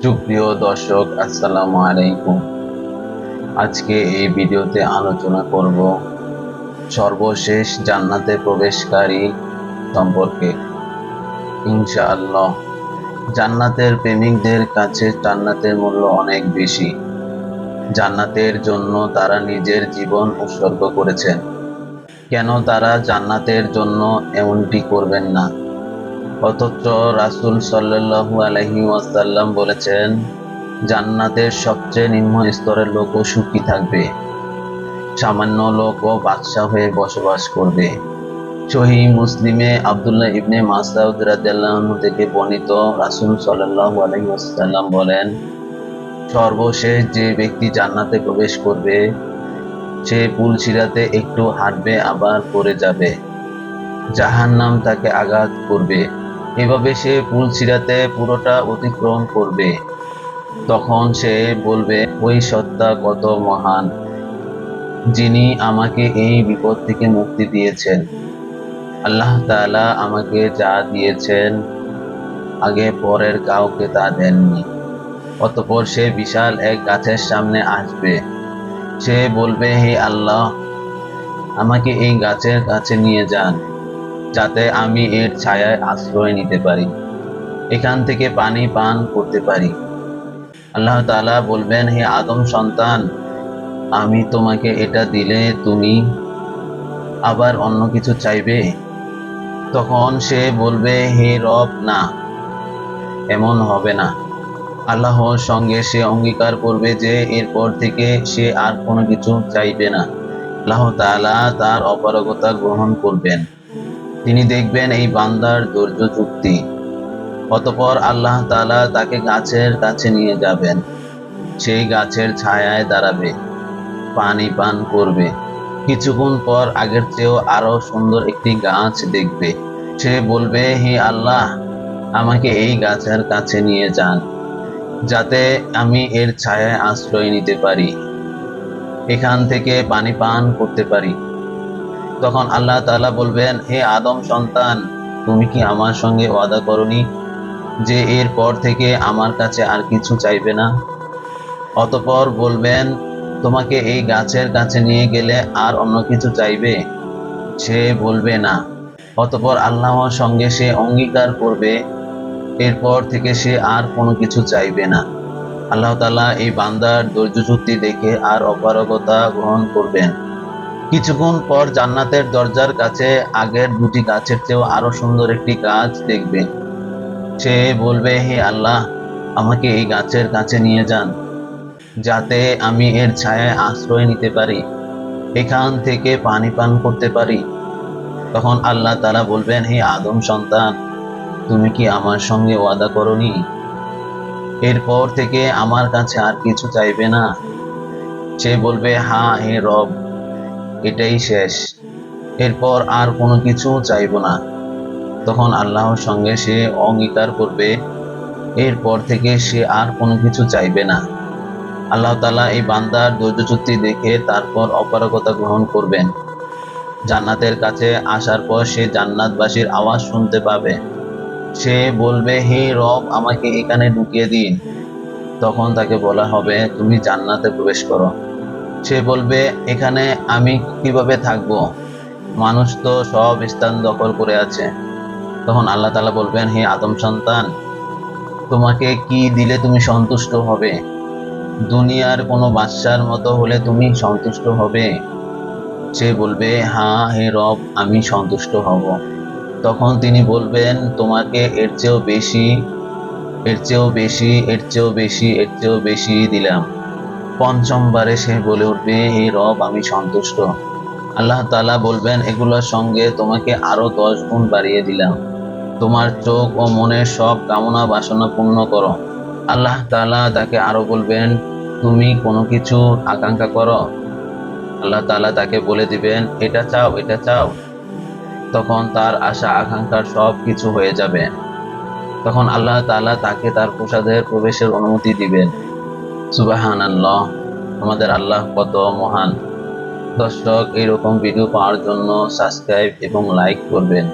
সুপ্রিয় দর্শক, আসসালামু আলাইকুম। আজকে এই ভিডিওতে আলোচনা করব সর্বশেষ জান্নাতে প্রবেশকারী সম্পর্কে। ইনশাআল্লাহ, জান্নাতের প্রেমিকদের কাছে জান্নাতের মূল্য অনেক বেশি। জান্নাতের জন্য তারা নিজের জীবন উৎসর্গ করেছেন। কেন তারা জান্নাতের জন্য এমনটি করবেন না? অথচ রাসূল সাল্লাল্লাহু আলাইহি ওয়াসাল্লাম বলেছেন, জান্নাতের সবচেয়ে নিম্ন স্তরের লোকও সুখী থাকবে, সামান্য লোকও বাদশা হয়ে বসবাস করবে। সহিহ মুসলিমে আব্দুল্লাহ ইবনে মাসউদ রাদিয়াল্লাহু আনহু থেকে বর্ণিত, রাসূল সাল্লাল্লাহু আলাইহি ওয়াসাল্লাম বলেন, সর্বশেষ যে ব্যক্তি জান্নাতে প্রবেশ করবে, সে পুলসিরাতে একটু হাঁটবে আবার পড়ে যাবে। জাহান্নাম তাকে আঘাত করবে। এভাবে সে পুলসিরাতে পুরোটা অতিক্রম করবে। তখন সে বলবে, ওই সত্তা কত মহান, যিনি আমাকে এই বিপদ থেকে মুক্তি দিয়েছেন। আল্লাহ তাআলা আমাকে যা দিয়েছেন, আগে পরের কাউকে তা দেননি। অতঃপর সে বিশাল এক গাছের সামনে আসবে। সে বলবে, হে আল্লাহ, আমাকে এই গাছের কাছে নিয়ে যান, যাতে আমি এর ছায়ায় আশ্রয় নিতে পারি, এখান থেকে পানি পান করতে পারি। আল্লাহ তাআলা বলবেন, হে আদম সন্তান, আমি তোমাকে এটা দিলে তুমি আবার অন্য কিছু চাইবে? তখন সে বলবে, হে রব, না, এমন হবে না। আল্লাহর সঙ্গে সে অঙ্গীকার করবে যে এরপর থেকে সে আর কোনো কিছু চাইবে না। আল্লাহ তাআলা তার অপারগতা গ্রহণ করবেন। তিনি দেখবেন এই বান্দার ধৈর্য যুক্তি। অতঃপর আল্লাহ তাআলা তাকে গাছের কাছে নিয়ে যাবেন। সেই গাছের ছায়ায় দাঁড়াবে, পানি পান করবে। কিছুক্ষণ পর আগের চেয়েও আরো সুন্দর একটি গাছ দেখবে। সে বলবে, হে আল্লাহ, আমাকে এই গাছের কাছে নিয়ে যান, যাতে আমি এর ছায়ায় আশ্রয় নিতে পারি, এখান থেকে পানি পান করতে পারি। তখন আল্লাহ তাআলা বলবেন, হে আদম সন্তান, তুমি কি আমার সঙ্গে ওয়াদা করনি যে এর পর থেকে আমার কাছে আর কিছু চাইবে না? অতঃপর বলবেন, তোমাকে এই গাছের কাছে নিয়ে গেলে আর অন্য কিছু চাইবে? সে বলবে না। অতঃপর আল্লাহর সঙ্গে সে অঙ্গীকার করবে, এরপর থেকে সে আর কোনো কিছু চাইবে না। আল্লাহ তাআলা এই বান্দার ধৈর্য যুক্তি দেখে আর অপারগতা গ্রহণ করবেন। কিছুক্ষণ পর জান্নাতের দরজার কাছে আগের দুটি গাছের চেয়েও আরো সুন্দর একটি গাছ দেখবে। সে বলবে, হে আল্লাহ, আমাকে এই গাছের কাছে নিয়ে যান, যাতে আমি এর ছায়ায় আশ্রয় নিতে পারি, এখান থেকে পানি পান করতে পারি। তখন আল্লাহ তাআলা বলবেন, হে আদম সন্তান, তুমি কি আমার সঙ্গে ওয়াদা করনি এরপর থেকে আমার কাছে আর কিছু চাইবে না? সে বলবে, হ্যাঁ হে রব, এটাই শেষ, এরপর আর কোনো কিছু চাইব না। তখন আল্লাহর সঙ্গে সে অঙ্গীকার করবে, এরপর থেকে সে আর কোনো কিছু চাইবে না। আল্লাহ তাআলা এই বান্দার ধৈর্য চুক্তি দেখে তারপর অপারগতা গ্রহণ করবেন। জান্নাতের কাছে আসার পর সে জান্নাতবাসীর আওয়াজ শুনতে পাবে। সে বলবে, হে রব, আমাকে এখানে ঢুকিয়ে দিন। তখন তাকে বলা হবে, তুমি জান্নাতে প্রবেশ করো। সে বলবে, এখানে আমি কিভাবে থাকবো? মানুষ তো সব স্থান দখল করে আছে। তখন আল্লাহ তাআলা বলবেন, হে আদম সন্তান, তোমাকে কি দিলে তুমি সন্তুষ্ট হবে? দুনিয়ার কোনো বাদশার মতো হলে তুমি সন্তুষ্ট হবে? সে বলবে, হ্যাঁ হে রব, আমি সন্তুষ্ট হব। তখন তিনি বলবেন, তোমাকে এর চেয়েও বেশি, এর চেয়েও বেশি, এর চেয়েও বেশি, এর চেয়েও বেশি দিলাম। পঞ্চমবারে সে বলে উঠবে, হে রব, আমি সন্তুষ্ট। আল্লাহ তাআলা বলবেন, এগুলোর সঙ্গে তোমাকে আরো 10 গুণ বাড়িয়ে দিলাম। তোমার চোখ ও মনের সব কামনা বাসনা পূর্ণ করো। আল্লাহ তাআলা তাকে আরো বলবেন, তুমি কোনো কিছু আকাঙ্ক্ষা করো? আল্লাহ তাআলা তাকে বলে দিবেন, এটা চাও, এটা চাও। তখন তার আশা আকাঙ্ক্ষার সব কিছু হয়ে যাবে। তখন আল্লাহ তাআলা তাকে তার প্রাসাদের প্রবেশের অনুমতি দিবেন। সুবহানাল্লাহ, আমাদের আল্লাহ কত মহান। দর্শক, এইরকম ভিডিও পাওয়ার জন্য সাবস্ক্রাইব এবং লাইক করবেন।